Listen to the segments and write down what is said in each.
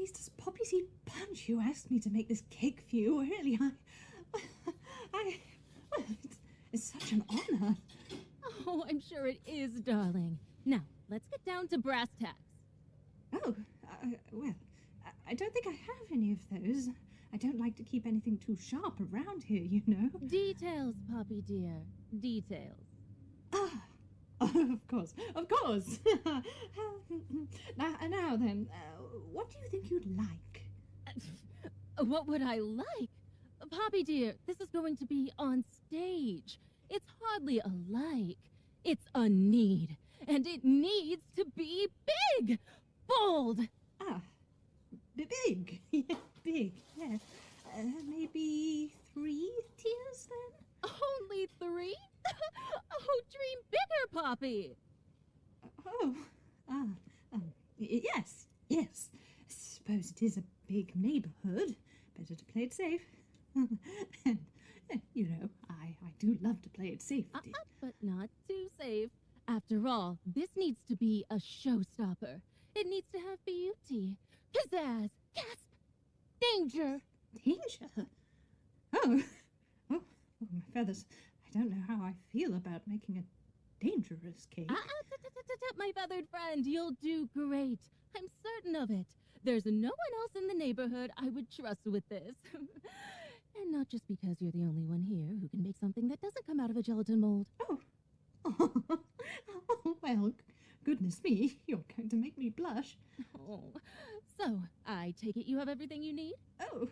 Priestess Poppy Seed Punch, you asked me to make this cake for you earlier. Well, it's such an honor. Oh, I'm sure it is, darling. Now, let's get down to brass tacks. Oh, well, I don't think I have any of those. I don't like to keep anything too sharp around here, you know. Details, Poppy dear. Details. Ah, oh, of course. Now then, what do you think you'd like? What would I like? Poppy dear, this is going to be on stage. It's hardly a like. It's a need. And it needs to be big! Bold! Ah, big. Big, yes. Maybe 3 tiers, then? Only 3? Oh, dream bigger, Poppy! Yes. Suppose it is a big neighborhood. Better to play it safe. And, you know, I do love to play it safe. But not too safe. After all, this needs to be a showstopper. It needs to have beauty, pizzazz, gasp, danger. Danger? Oh, my feathers. I don't know how I feel about making a dangerous cake. My feathered friend, you'll do great. I'm certain of it. There's no one else in the neighborhood I would trust with this. And not just because you're the only one here who can make something that doesn't come out of a gelatin mold. Oh, well, goodness me, you're going to make me blush. Oh, so I take it you have everything you need? Oh,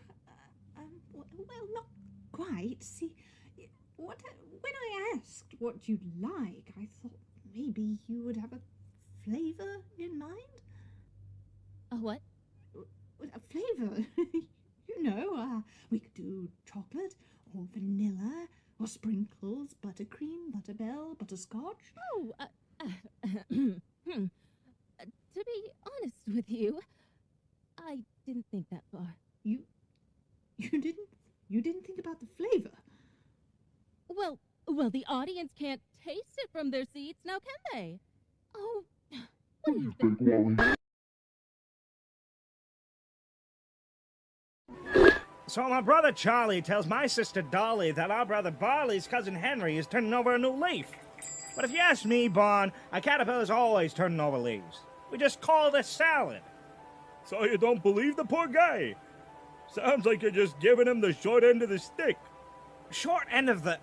well, not quite. See, when I asked what you'd like, I thought maybe you would have a flavor in mind. A what? A flavor. You know, we could do chocolate or vanilla or sprinkles, buttercream, butterbell, butterscotch. Oh, to be honest with you, I didn't think that far. You didn't think about the flavor? Well, the audience can't taste it from their seats, now can they? Oh, what do you think? So my brother Charlie tells my sister Dolly that our brother Barley's cousin Henry is turning over a new leaf. But if you ask me, Bon, a caterpillar's always turning over leaves. We just call it a salad. So you don't believe the poor guy? Sounds like you're just giving him the short end of the stick. Short end of the...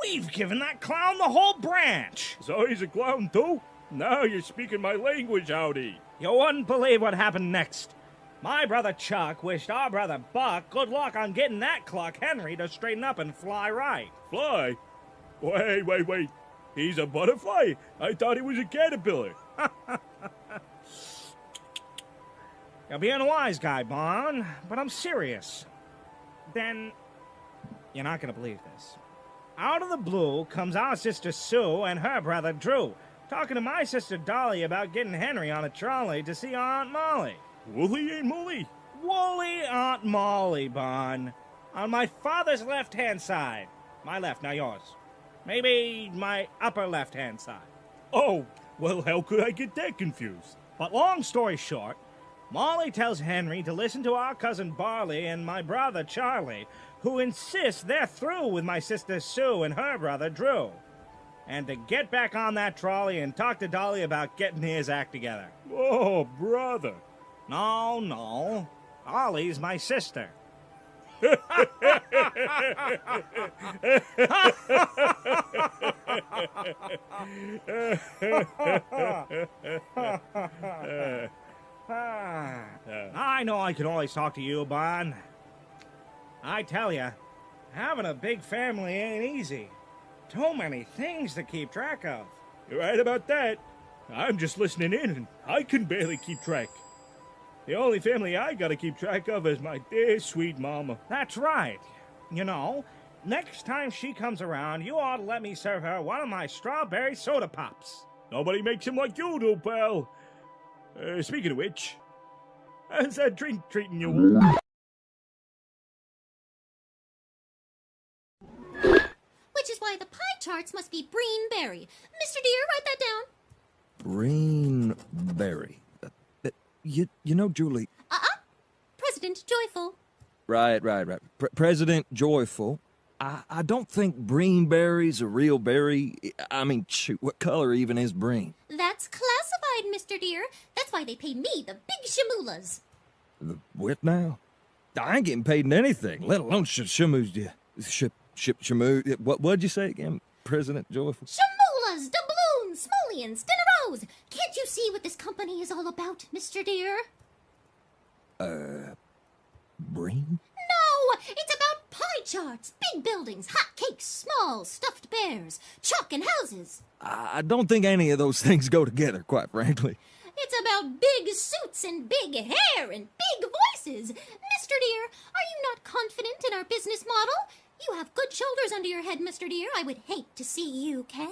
We've given that clown the whole branch. So he's a clown too? Now you're speaking my language, Howdy. You wouldn't believe what happened next. My brother Chuck wished our brother Buck good luck on getting that cluck Henry to straighten up and fly right. Fly? Wait. He's a butterfly? I thought he was a caterpillar. You're being a wise guy, Bon, but I'm serious. Then, you're not gonna believe this. Out of the blue comes our sister Sue and her brother Drew, talking to my sister Dolly about getting Henry on a trolley to see Aunt Molly. Woolly ain't Molly? Woolly Aunt Molly, Bon. On my father's left-hand side. My left, now yours. Maybe my upper left-hand side. Oh, well, how could I get that confused? But long story short, Molly tells Henry to listen to our cousin Barley and my brother Charlie, who insist they're through with my sister Sue and her brother Drew. And to get back on that trolley and talk to Dolly about getting his act together. Oh, brother. No. Ollie's my sister. I know I can always talk to you, Bon. I tell you, having a big family ain't easy. Too many things to keep track of. You're right about that. I'm just listening in, and I can barely keep track. The only family I gotta keep track of is my dear sweet mama. That's right. You know, next time she comes around, you ought to let me serve her one of my strawberry soda pops. Nobody makes them like you do, pal. Speaking of which, how's that drink treating you? Which is why the pie charts must be Breen-berry. Mr. Deere, write that down. Breen-berry. You know, Julie. President Joyful. Right. President Joyful. I don't think breen berry's a real berry. I mean, shoot, what color even is breen? That's classified, Mr. Deer. That's why they pay me the big shamulas. The what now? I ain't getting paid in anything, let alone shamoos. Shamoo. What'd you say again, President Joyful? Shamulas, doubloons, smoleons, dinneros. Can't you see what this company is all about, Mr. Deer? Breen? No, it's about pie charts, big buildings, hot cakes, small stuffed bears, chalk and houses. I don't think any of those things go together, quite frankly. It's about big suits and big hair and big voices. Mr. Deer, are you not confident in our business model? You have good shoulders under your head, Mr. Deer. I would hate to see you canned.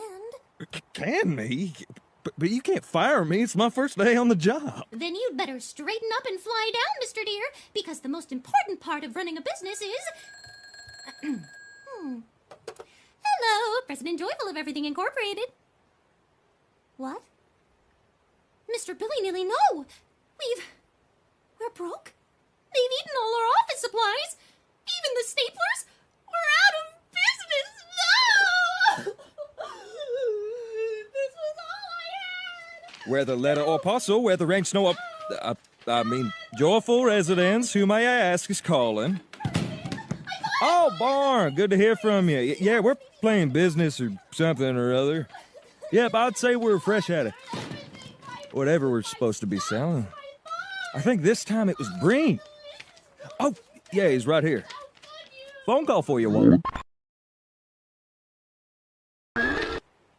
Can me? But you can't fire me. It's my first day on the job. Then you'd better straighten up and fly down, Mr. Deer, because the most important part of running a business is... Hello, President Joyful of Everything Incorporated. What? Mr. Billy Nilly, no! We're broke? They've eaten all our office supplies! Even the staplers? We're out of business! No! This was all I had! Whether letter or parcel, whether rank snow up... Joyful residents, who may I ask is calling. Oh, Barn, good to hear from you. Yeah, we're playing business or something or other. Yep, I'd say we're fresh at it. Whatever we're supposed to be selling. I think this time it was Breen. Oh, yeah, he's right here. Phone call for you, Walter.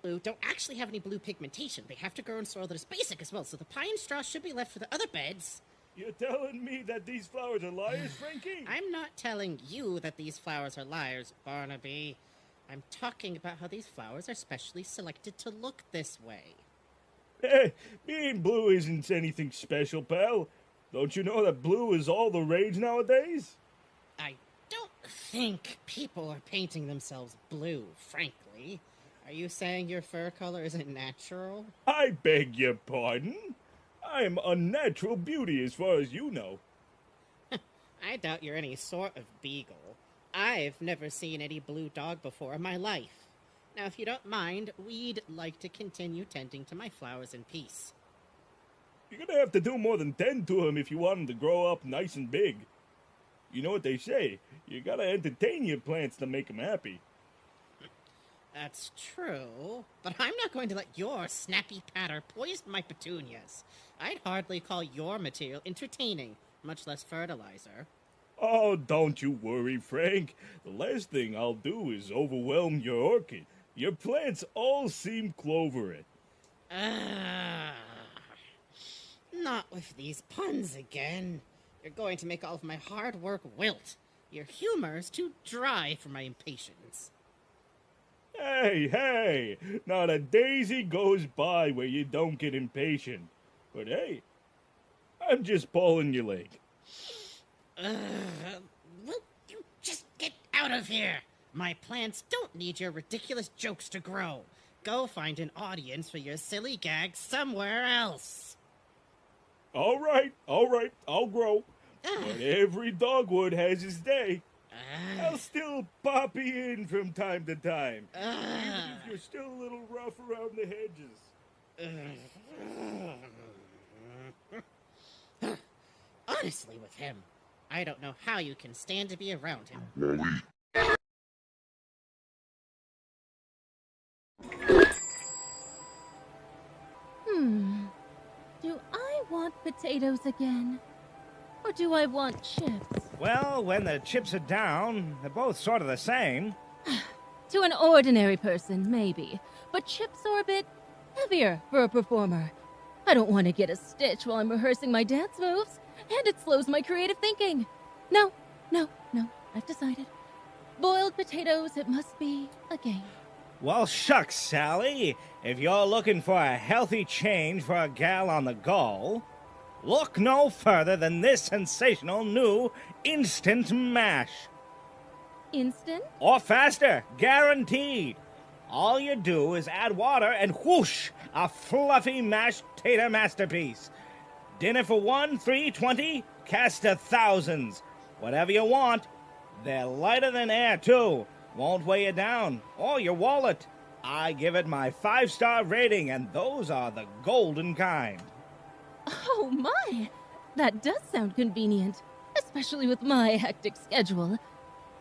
Blue don't actually have any blue pigmentation. They have to grow in soil that is basic as well, so the pine straw should be left for the other beds. You're telling me that these flowers are liars, Frankie? I'm not telling you that these flowers are liars, Barnaby. I'm talking about how these flowers are specially selected to look this way. Being blue isn't anything special, pal. Don't you know that blue is all the rage nowadays? I don't think people are painting themselves blue, frankly. Are you saying your fur color isn't natural? I beg your pardon? I am unnatural beauty as far as you know. I doubt you're any sort of beagle. I've never seen any blue dog before in my life. Now, if you don't mind, we'd like to continue tending to my flowers in peace. You're gonna have to do more than tend to them if you want them to grow up nice and big. You know what they say, you gotta entertain your plants to make them happy. That's true, but I'm not going to let your snappy patter poison my petunias. I'd hardly call your material entertaining, much less fertilizer. Oh, don't you worry, Frank. The last thing I'll do is overwhelm your orchid. Your plants all seem clovered. Not with these puns again. You're going to make all of my hard work wilt. Your humor's too dry for my impatience. Hey, not a daisy goes by where you don't get impatient. But hey, I'm just pulling your leg. Will you just get out of here? My plants don't need your ridiculous jokes to grow. Go find an audience for your silly gags somewhere else. All right, I'll grow. But every dogwood has his day. I'll still pop you in from time to time, even if you're still a little rough around the hedges. Honestly, with him, I don't know how you can stand to be around him. Do I want potatoes again? Or do I want chips? Well, when the chips are down, they're both sort of the same. To an ordinary person, maybe. But chips are a bit heavier for a performer. I don't want to get a stitch while I'm rehearsing my dance moves, and it slows my creative thinking. No, I've decided. Boiled potatoes, it must be a game. Well, shucks, Sally. If you're looking for a healthy change for a gal on the go, look no further than this sensational new Instant Mash. Instant? Or faster, guaranteed. All you do is add water and whoosh, a fluffy mashed tater masterpiece. Dinner for 1, 3, 20, cast to thousands. Whatever you want. They're lighter than air, too. Won't weigh you down. Or your wallet. I give it my 5-star rating, and those are the golden kind. Oh my! That does sound convenient, especially with my hectic schedule.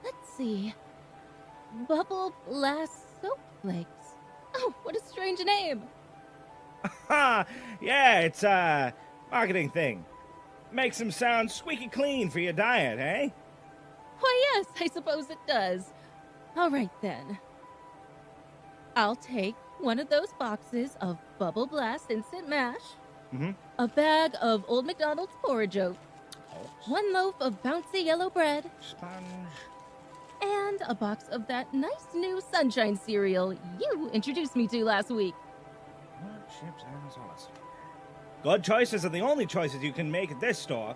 Let's see. Bubble Blast Soap Flakes. Oh, what a strange name. Ha! Yeah, it's a marketing thing. Makes them sound squeaky clean for your diet, eh? Why, yes, I suppose it does. All right, then. I'll take one of those boxes of Bubble Blast Instant Mash, a bag of Old McDonald's porridge oat, one loaf of bouncy yellow bread, Sponge. and a box of that nice new sunshine cereal you introduced me to last week. Wood chips and sauce. Good choices are the only choices you can make at this store,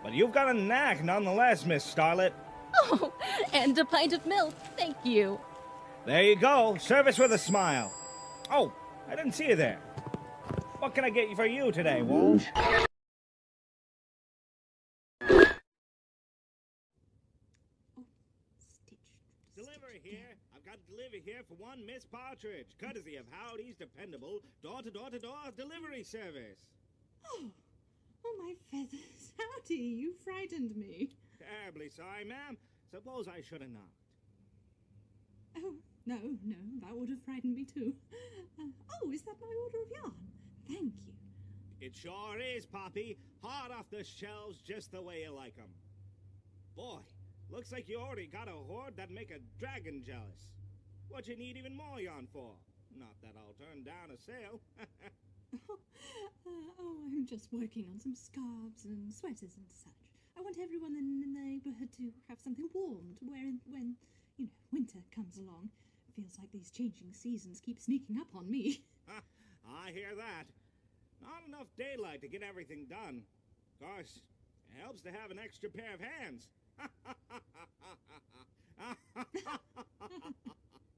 but you've got a knack nonetheless, Miss Starlet. Oh, and a pint of milk, thank you. There you go. Service with a smile. Oh, I didn't see you there. What can I get for you today, Walsh? Delivery here. I've got delivery here for one Miss Partridge, courtesy of Howdy's dependable door-to-door-to-door delivery service. Oh, my feathers. Howdy, you frightened me. Terribly sorry, ma'am. Suppose I should have knocked. Oh, no, that would have frightened me too. Oh, is that my order of yarn? Thank you. It sure is, Poppy. Hot off the shelves just the way you like 'em. Boy, looks like you already got a hoard that'd make a dragon jealous. What you need even more yarn for? Not that I'll turn down a sale. I'm just working on some scarves and sweaters and such. I want everyone in the neighborhood to have something warm to wear when, winter comes along. It feels like these changing seasons keep sneaking up on me. I hear that. Not enough daylight to get everything done. Of course, it helps to have an extra pair of hands.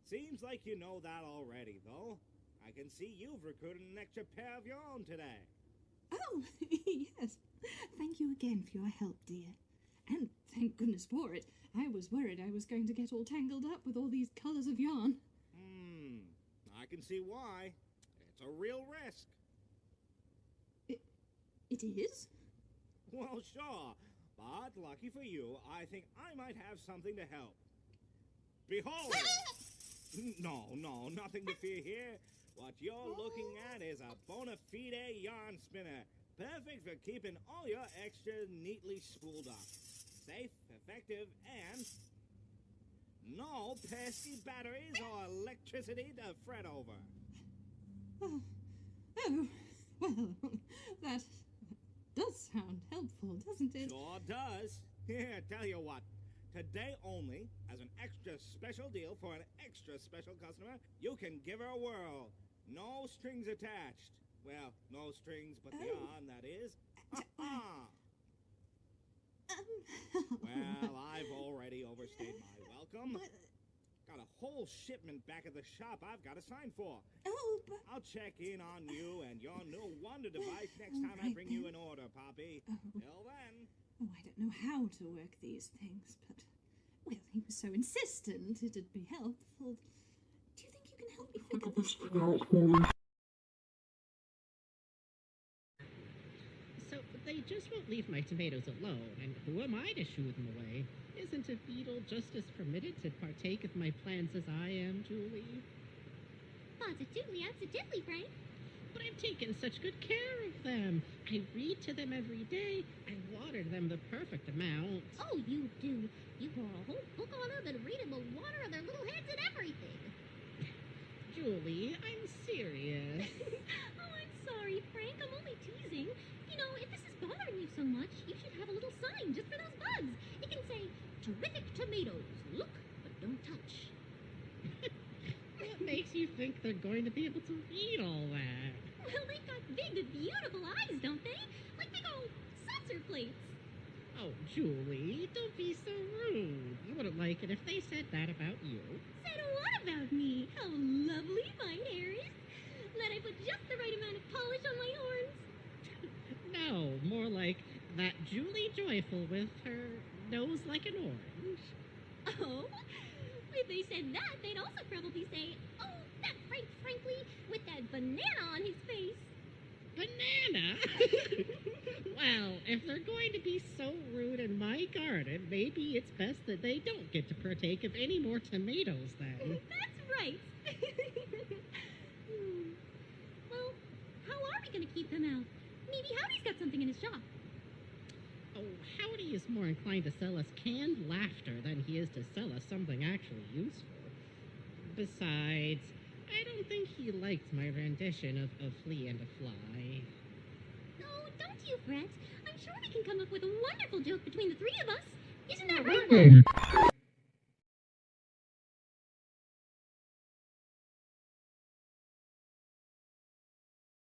Seems like you know that already, though. I can see you've recruited an extra pair of your own today. Oh, yes. Thank you again for your help, dear. And thank goodness for it. I was worried I was going to get all tangled up with all these colors of yarn. I can see why. It's a real risk. It is? Well, sure. But lucky for you, I think I might have something to help. Behold! No, nothing to fear here. What you're looking at is a bona fide yarn spinner. Perfect for keeping all your extra neatly spooled up. Safe, effective, and no pesky batteries or electricity to fret over. Oh, well, that does sound helpful, doesn't it? Sure does. Here, tell you what. Today only, as an extra special deal for an extra special customer, you can give her a whirl. No strings attached. Well, no strings but the yarn, that is. Well, I've already overstayed my welcome. Got a whole shipment back at the shop I've got to sign for. Oh, but... I'll check in on you and your new wonder device next time I bring you an order, Poppy. Till then... Oh, I don't know how to work these things, but... Well, he was so insistent it'd be helpful. Do you think you can help me figure this out? So, they just won't leave my tomatoes alone, and who am I to shoo them away? Isn't a beetle just as permitted to partake of my plans as I am, Julie? Positively, absolutely, Frank. But I've taken such good care of them. I read to them every day. I water them the perfect amount. Oh, you do. You pour a whole book on them and read them with water on their little heads and everything. Julie, I'm serious. Oh, I'm sorry, Frank. I'm only teasing. You know, if this is bothering you so much, you should have a little sign just for those bugs. It can say, "Terrific tomatoes. Look, but don't touch." What makes you think they're going to be able to read all that? Well, they've got big, beautiful eyes, don't they? Like big old saucer plates. Oh, Julie, don't be so rude. You wouldn't like it if they said that about you. Said what about me? How lovely my hair is. That I put just the right amount of polish on my horns. No, that Julie Joyful with her nose like an orange. Oh, if they said that, they'd also probably say, oh, that Frank Frankly with that banana on his face. Banana? Well, if they're going to be so rude in my garden, maybe it's best that they don't get to partake of any more tomatoes then. That's right. Well, how are we going to keep them out? Maybe Howdy's got something in his shop. Oh, Howdy is more inclined to sell us canned laughter than he is to sell us something actually useful. Besides, I don't think he liked my rendition of A Flea and a Fly. Oh, don't you fret. I'm sure we can come up with a wonderful joke between the three of us. Isn't that right, Mom?